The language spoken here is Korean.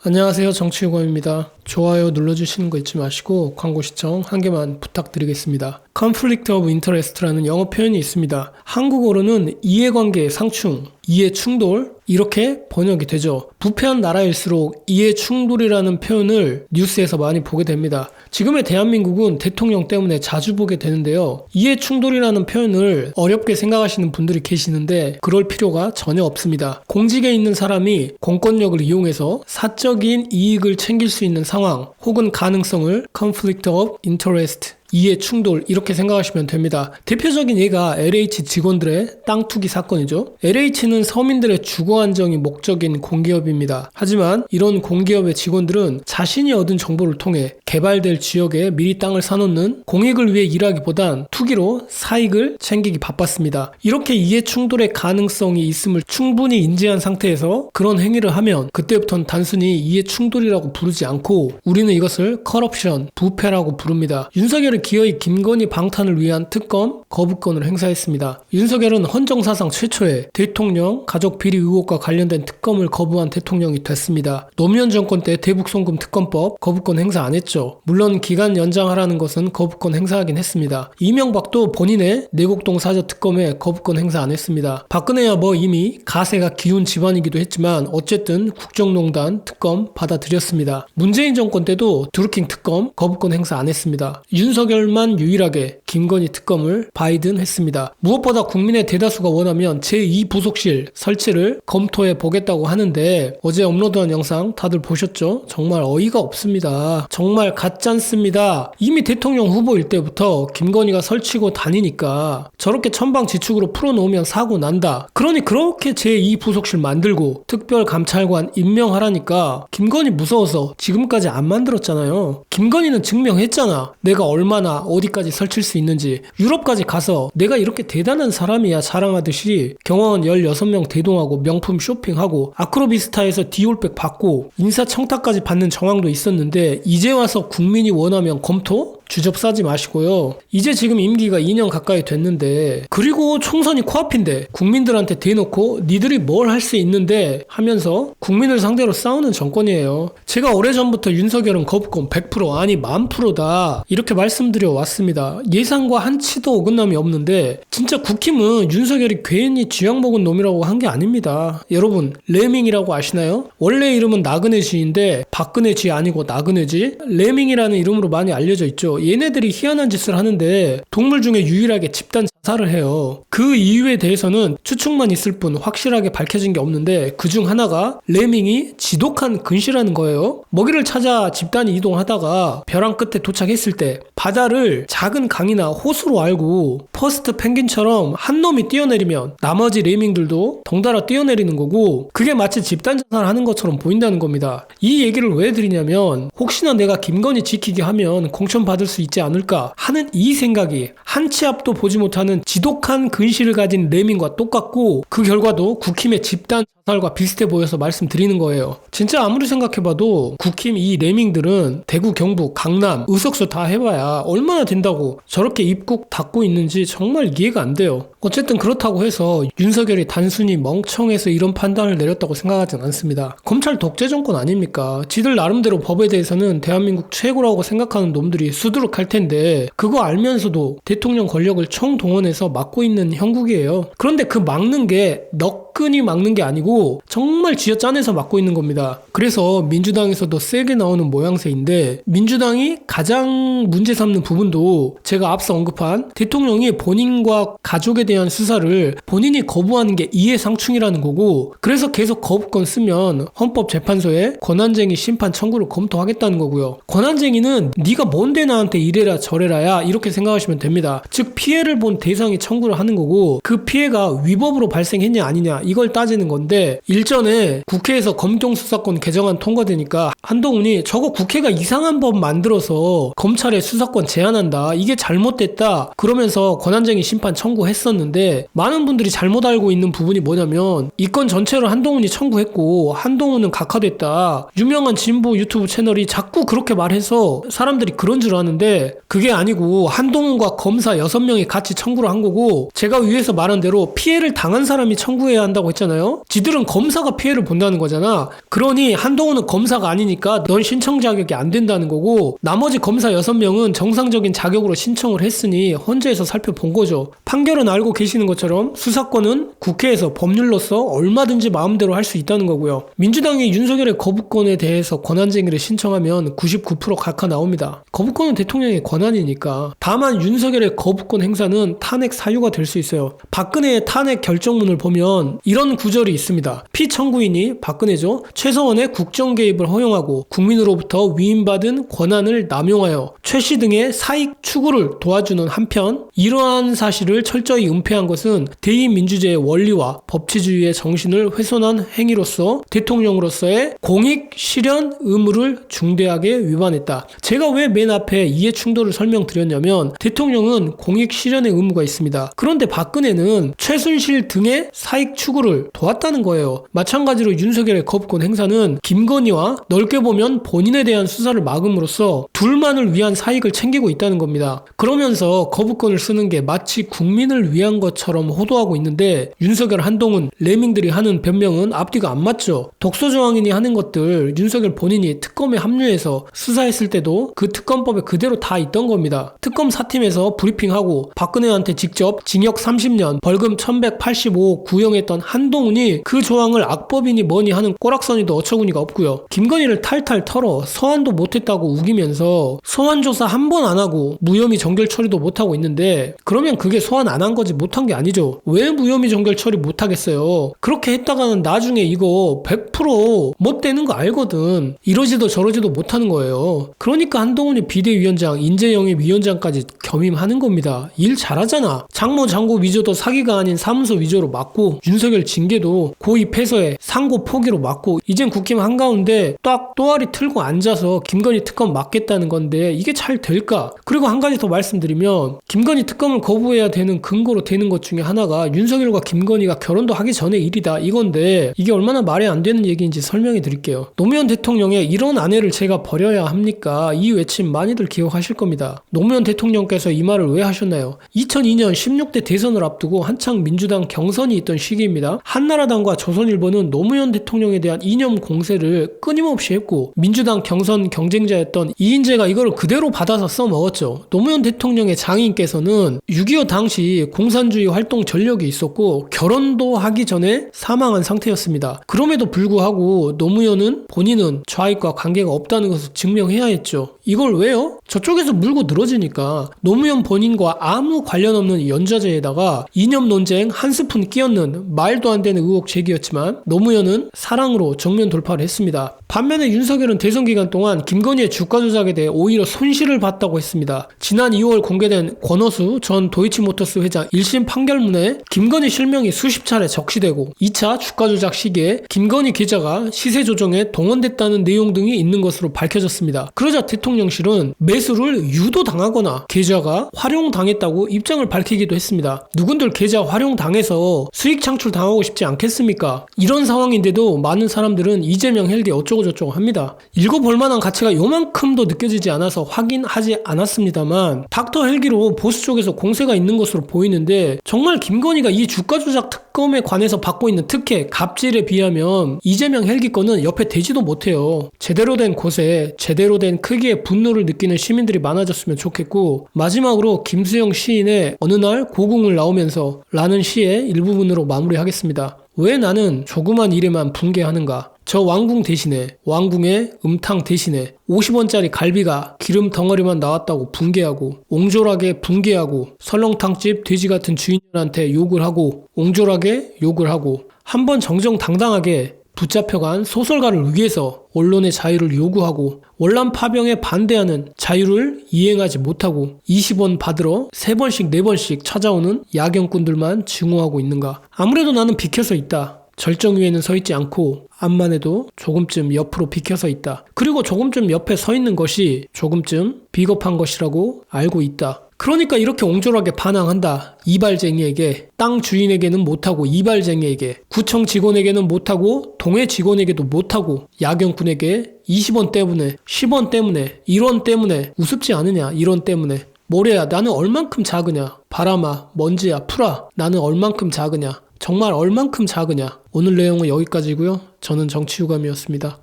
안녕하세요. 정치유검입니다. 좋아요 눌러주시는 거 잊지 마시고 광고 시청 한 개만 부탁드리겠습니다. Conflict of Interest라는 영어 표현이 있습니다. 한국어로는 이해관계 상충, 이해충돌 이렇게 번역이 되죠. 부패한 나라일수록 이해충돌이라는 표현을 뉴스에서 많이 보게 됩니다. 지금의 대한민국은 대통령 때문에 자주 보게 되는데요. 이해충돌이라는 표현을 어렵게 생각하시는 분들이 계시는데 그럴 필요가 전혀 없습니다. 공직에 있는 사람이 공권력을 이용해서 사적인 이익을 챙길 수 있는 상황 혹은 가능성을 Conflict of Interest 이해 충돌 이렇게 생각하시면 됩니다. 대표적인 예가 LH 직원들의 땅 투기 사건이죠. LH는 서민들의 주거 안정이 목적인 공기업입니다. 하지만 이런 공기업의 직원들은 자신이 얻은 정보를 통해 개발될 지역에 미리 땅을 사놓는 공익을 위해 일하기보단 투기로 사익을 챙기기 바빴습니다. 이렇게 이해 충돌의 가능성이 있음을 충분히 인지한 상태에서 그런 행위를 하면 그때부터는 단순히 이해 충돌이라고 부르지 않고 우리는 이것을 커럽션, 부패라고 부릅니다. 윤석열이 기어이 김건희 방탄을 위한 특검 거부권을 행사했습니다. 윤석열은 헌정사상 최초의 대통령 가족 비리 의혹과 관련된 특검을 거부한 대통령이 됐습니다. 노무현 정권 때 대북송금 특검법 거부권 행사 안 했죠. 물론 기간 연장하라는 것은 거부권 행사하긴 했습니다. 이명박도 본인의 내곡동 사저 특검에 거부권 행사 안 했습니다. 박근혜야 뭐 이미 가세가 기운 집안이기도 했지만 어쨌든 국정농단 특검 받아들였습니다. 문재인 정권 때도 드루킹 특검 거부권 행사 안 했습니다. 윤석열만 유일하게 김건희 특검을 바이든 했습니다. 무엇보다 국민의 대다수가 원하면 제2부속실 설치를 검토해 보겠다고 하는데 어제 업로드한 영상 다들 보셨죠? 정말 어이가 없습니다. 정말 가짠습니다. 이미 대통령 후보일 때부터 김건희가 설치고 다니니까 저렇게 천방지축으로 풀어놓으면 사고 난다. 그러니 그렇게 제2부속실 만들고 특별감찰관 임명하라니까 김건희 무서워서 지금까지 안 만들었잖아요. 김건희는 증명했잖아. 내가 얼마나 어디까지 설칠 수 있는지. 유럽까지 가서 내가 이렇게 대단한 사람이야 자랑하듯이 경호원 16명 대동하고 명품 쇼핑하고 아크로비스타에서 디올백 받고 인사청탁까지 받는 정황도 있었는데 이제 와서 국민이 원하면 검토? 주접 싸지 마시고요. 이제 지금 임기가 2년 가까이 됐는데 그리고 총선이 코앞인데 국민들한테 대놓고 니들이 뭘 할 수 있는데 하면서 국민을 상대로 싸우는 정권이에요. 제가 오래전부터 윤석열은 거부권 100% 아니 1000%다 이렇게 말씀드려 왔습니다. 예상과 한치도 어긋남이 없는데 진짜 국힘은 윤석열이 괜히 쥐약 먹은 놈이라고 한 게 아닙니다. 여러분 레밍이라고 아시나요? 원래 이름은 나그네쥐인데 박근혜쥐 아니고 나그네쥐? 레밍이라는 이름으로 많이 알려져 있죠. 얘네들이 희한한 짓을 하는데 동물 중에 유일하게 집단 자살을 해요. 그 이유에 대해서는 추측만 있을 뿐 확실하게 밝혀진 게 없는데 그중 하나가 레밍이 지독한 근시라는 거예요. 먹이를 찾아 집단이 이동하다가 벼랑 끝에 도착했을 때 바다를 작은 강이나 호수로 알고 퍼스트 펭귄처럼 한 놈이 뛰어내리면 나머지 레밍들도 덩달아 뛰어내리는 거고 그게 마치 집단 자살하는 것처럼 보인다는 겁니다. 이 얘기를 왜 드리냐면 혹시나 내가 김건희 지키게 하면 공천 받을 수 있지 않을까 하는 이 생각이 한 치 앞도 보지 못하는 지독한 근시를 가진 레밍과 똑같고 그 결과도 국힘의 집단 자살과 비슷해 보여서 말씀드리는 거예요. 진짜 아무리 생각해봐도 국힘 이 레밍들은 대구, 경북, 강남, 의석수 다 해봐야 얼마나 된다고 저렇게 입국 닫고 있는지 정말 이해가 안 돼요. 어쨌든 그렇다고 해서 윤석열이 단순히 멍청해서 이런 판단을 내렸다고 생각하진 않습니다. 검찰 독재 정권 아닙니까? 지들 나름대로 법에 대해서는 대한민국 최고라고 생각하는 놈들이 수두룩할 텐데 그거 알면서도 대통령 권력을 총동원해서 막고 있는 형국이에요. 그런데 그 막는 게 너끈히 막는 게 아니고 정말 쥐어짜내서 막고 있는 겁니다. 그래서 민주당에서도 세게 나오는 모양새인데 민주당이 가장 문제 삼는 부분도 제가 앞서 언급한 대통령이 본인과 가족에 대한 수사를 본인이 거부하는 게 이해상충이라는 거고 그래서 계속 거부권 쓰면 헌법재판소에 권한쟁의 심판 청구를 검토하겠다는 거고요. 권한쟁의는 네가 뭔데 나한테 이래라 저래라야 이렇게 생각하시면 됩니다. 즉 피해를 본 대상이 청구를 하는 거고 그 피해가 위법으로 발생했냐 아니냐 이걸 따지는 건데 일전에 국회에서 검경수사권 개정안 통과되니까 한동훈이 저거 국회가 이상한 법 만들어서 검찰에 수사권 제한한다 이게 잘못됐다 그러면서 권한쟁의 심판 청구했었는데 많은 분들이 잘못 알고 있는 부분이 뭐냐면 이 건 전체를 한동훈이 청구했고 한동훈은 각하됐다 유명한 진보 유튜브 채널이 자꾸 그렇게 말해서 사람들이 그런 줄 아는데 그게 아니고 한동훈과 검사 6명이 같이 청구를 일부러 한 거고, 제가 위에서 말한 대로 피해를 당한 사람이 청구해야 한다고 했잖아요. 지들은 검사가 피해를 본다는 거잖아. 그러니 한동훈은 검사가 아니니까 넌 신청 자격이 안 된다는 거고, 나머지 검사 6명은 정상적인 자격으로 신청을 했으니 헌재에서 살펴본 거죠. 판결은 알고 계시는 것처럼 수사권은 국회에서 법률로서 얼마든지 마음대로 할 수 있다는 거고요. 민주당이 윤석열의 거부권에 대해서 권한쟁의를 신청하면 99% 각하 나옵니다. 거부권은 대통령의 권한이니까. 다만 윤석열의 거부권 행사는 탄핵 사유가 될 수 있어요. 박근혜의 탄핵 결정문을 보면 이런 구절이 있습니다. 피청구인이 박근혜죠. 최서원의 국정 개입을 허용하고 국민으로부터 위임받은 권한을 남용하여 최 씨 등의 사익 추구를 도와주는 한편 이러한 사실을 철저히 은폐한 것은 대의민주주의의 원리와 법치주의의 정신을 훼손한 행위로서 대통령으로서의 공익 실현 의무를 중대하게 위반했다. 제가 왜 맨 앞에 이해 충돌을 설명드렸냐면 대통령은 공익 실현의 의무가 있습니다. 그런데 박근혜는 최순실 등의 사익 추구를 도왔다는 거예요. 마찬가지로 윤석열의 거부권 행사는 김건희와 넓게 보면 본인에 대한 수사를 막음으로써 둘만을 위한 사익을 챙기고 있다는 겁니다. 그러면서 거부권을 쓰는 게 마치 국민을 위한 것처럼 호도하고 있는데 윤석열, 한동훈, 레밍들이 하는 변명은 앞뒤가 안 맞죠. 독소조항인이 하는 것들 윤석열 본인이 특검에 합류해서 수사했을 때도 그 특검법에 그대로 다 있던 겁니다. 특검 사팀에서 브리핑하고 박근혜한테 직접 징역 30년, 벌금 1185 구형했던 한동훈이 그 조항을 악법이니 뭐니 하는 꼬락서니도 어처구니가 없고요. 김건희를 탈탈 털어 소환도 못했다고 우기면서 소환 조사 한 번 안 하고 무혐의 정결 처리도 못하고 있는데 그러면 그게 소환 안 한 거지 못한 게 아니죠. 왜 무혐의 정결 처리 못하겠어요? 그렇게 했다가는 나중에 이거 100% 못 되는 거 알거든. 이러지도 저러지도 못하는 거예요. 그러니까 한동훈이 비대위원장, 인재영입위원장까지 겸임하는 겁니다. 일 잘하잖아. 장모 장고 위조도 사기가 아닌 사무소 위조로 막고 윤석열 징계도 고의 패소에 상고 포기로 막고 이젠 국힘 한가운데 딱 또아리 틀고 앉아서 김건희 특검 막겠다는 건데 이게 잘 될까? 그리고 한 가지 더 말씀드리면 김건희 특검을 거부해야 되는 근거로 되는 것 중에 하나가 윤석열과 김건희가 결혼도 하기 전에 일이다 이건데 이게 얼마나 말이 안 되는 얘기인지 설명해 드릴게요. 노무현 대통령의 이런 아내를 제가 버려야 합니까? 이 외침 많이들 기억하실 겁니다. 노무현 대통령께서 이 말을 왜 하셨나요? 2002년 16대 대선을 앞두고 한창 민주당 경선이 있던 시기입니다. 한나라당과 조선일보는 노무현 대통령에 대한 이념 공세를 끊임없이 했고 민주당 경선 경쟁자였던 이인재가 이걸 그대로 받아서 써먹었죠. 노무현 대통령의 장인께서는 6.25 당시 공산주의 활동 전력이 있었고 결혼도 하기 전에 사망한 상태였습니다. 그럼에도 불구하고 노무현은 본인은 좌익과 관계가 없다는 것을 증명해야 했죠. 이걸 왜요? 저쪽에서 물고 늘어지니까. 노무현 본인과 아무 관련 없는 연좌제에다가 이념 논쟁 한 스푼 끼얹는 말도 안 되는 의혹 제기였지만 노무현은 사랑으로 정면 돌파를 했습니다. 반면에 윤석열은 대선 기간 동안 김건희의 주가 조작에 대해 오히려 손실을 봤다고 했습니다. 지난 2월 공개된 권오수 전 도이치모터스 회장 1심 판결문에 김건희 실명이 수십 차례 적시되고 2차 주가 조작 시기에 김건희 계좌가 시세 조정에 동원됐다는 내용 등이 있는 것으로 밝혀졌습니다. 그러자 대통령실은 매수를 유도당하거나 계좌가 활용당했다고 입장을 밝히기도 했습니다. 누군들 계좌 활용당해서 수익 창출 당하고 싶지 않겠습니까? 이런 상황인데도 많은 사람들은 이재명 헬기 어쩌고저쩌고 합니다. 읽어볼 만한 가치가 요만큼도 느껴지지 않아서 확인하지 않았습니다만 닥터 헬기로 보수 쪽에서 공세가 있는 것으로 보이는데 정말 김건희가 이 주가 조작 특검에 관해서 받고 있는 특혜, 갑질에 비하면 이재명 헬기 건은 옆에 대지도 못해요. 제대로 된 곳에 제대로 된 크기의 분노를 느끼는 시민들이 많아졌으면 좋겠고 마지막으로 김수영 시인의 어느 날 고궁을 나오면서 라는 시의 일부분으로 마무리하겠습니다. 왜 나는 조그만 일에만 분개하는가? 저 왕궁 대신에 왕궁의 음탕 대신에 50원짜리 갈비가 기름 덩어리만 나왔다고 분개하고 옹졸하게 분개하고 설렁탕집 돼지 같은 주인한테 욕을 하고 옹졸하게 욕을 하고 한번 정정당당하게 붙잡혀간 소설가를 위해서 언론의 자유를 요구하고 월남 파병에 반대하는 자유를 이행하지 못하고 20원 받으러 3번씩 4번씩 찾아오는 야경꾼들만 증오하고 있는가? 아무래도 나는 비켜서 있다. 절정 위에는 서 있지 않고 암만 해도 조금쯤 옆으로 비켜서 있다. 그리고 조금쯤 옆에 서 있는 것이 조금쯤 비겁한 것이라고 알고 있다. 그러니까 이렇게 옹졸하게 반항한다. 이발쟁이에게, 땅 주인에게는 못하고 이발쟁이에게, 구청 직원에게는 못하고 동해 직원에게도 못하고 야경꾼에게 20원 때문에, 10원 때문에, 1원 때문에 우습지 않으냐 1원 때문에 모래야, 나는 얼만큼 작으냐? 바람아, 먼지야, 풀아, 나는 얼만큼 작으냐? 정말 얼만큼 작으냐? 오늘 내용은 여기까지고요. 저는 정치유감이었습니다.